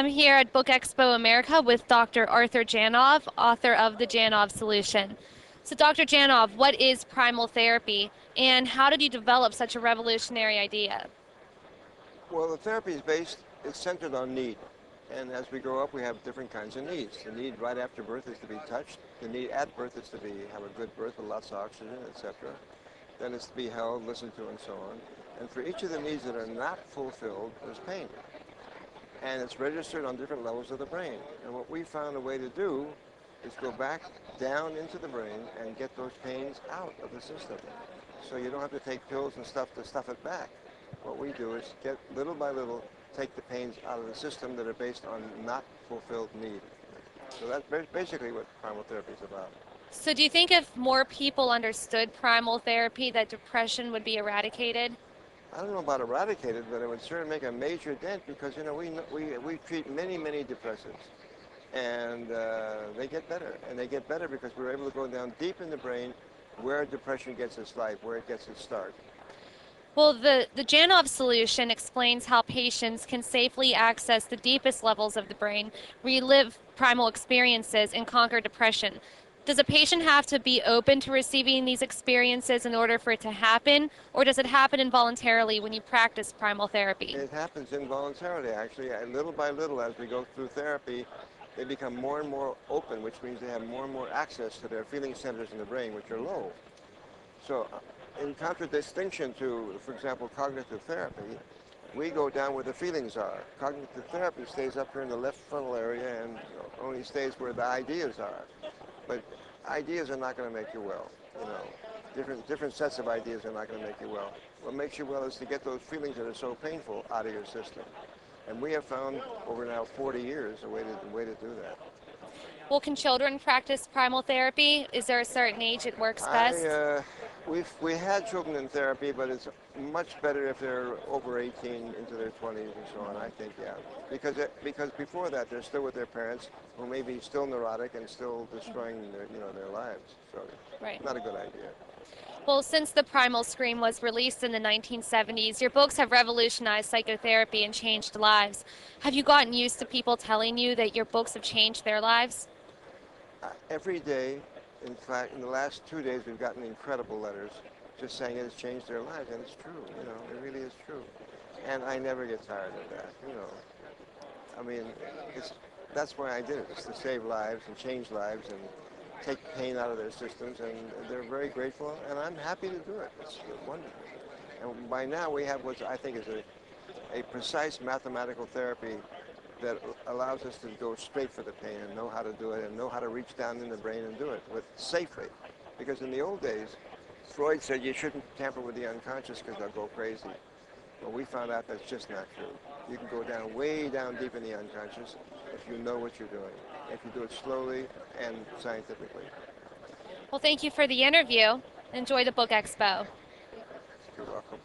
I'm here at Book Expo America with Dr. Arthur Janov, author of The Janov Solution. So, Dr. Janov, what is primal therapy, and how did you develop such a revolutionary idea? Well, the therapy is centered on need. And as we grow up, we have different kinds of needs. The need right after birth is to be touched. The need at birth is to have a good birth with lots of oxygen, etc. Then it's to be held, listened to, and so on. And for each of the needs that are not fulfilled, there's pain. And it's registered on different levels of the brain. And what we found a way to do is go back down into the brain and get those pains out of the system. So you don't have to take pills and stuff to stuff it back. What we do is get little by little, take the pains out of the system that are based on not fulfilled need. So that's basically what primal therapy is about. So, do you think if more people understood primal therapy, that depression would be eradicated? I don't know about eradicated, but it would certainly make a major dent because, we treat many depressants. And they get better. And they get better because we're able to go down deep in the brain where depression gets its life, where it gets its start. Well, the Janov solution explains how patients can safely access the deepest levels of the brain, relive primal experiences, and conquer depression. Does a patient have to be open to receiving these experiences in order for it to happen, or does it happen involuntarily when you practice primal therapy? It happens involuntarily, actually. And little by little, as we go through therapy, they become more and more open, which means they have more and more access to their feeling centers in the brain, which are low. So in contradistinction to, for example, cognitive therapy, we go down where the feelings are. Cognitive therapy stays up here in the left frontal area and only stays where the ideas are. But ideas are not going to make you well. You know, different sets of ideas are not going to make you well. What makes you well is to get those feelings that are so painful out of your system. And we have found over now 40 years a way to do that. Well, can children practice primal therapy? Is there a certain age it works best? We had children in therapy, but it's much better if they're over 18 into their 20s and so on. I think, yeah, because before that they're still with their parents, who may be still neurotic and still destroying their lives. So, Right. not a good idea. Well, since the Primal Scream was released in the 1970s, your books have revolutionized psychotherapy and changed lives. Have you gotten used to people telling you that your books have changed their lives? Every day, in fact, in the last 2 days, we've gotten incredible letters just saying it has changed their lives, and it's true. It really is true. And I never get tired of that. I mean, that's why I did it. It's to save lives and change lives and take pain out of their systems, and they're very grateful, and I'm happy to do it. It's wonderful. And by now we have what I think is a precise mathematical therapy that allows us to go straight for the pain and know how to do it and know how to reach down in the brain and do it safely. Because in the old days, Freud said you shouldn't tamper with the unconscious because they'll go crazy. But we found out that's just not true. You can go down way down deep in the unconscious if you know what you're doing, if you do it slowly and scientifically. Well, thank you for the interview. Enjoy the Book Expo. You're welcome.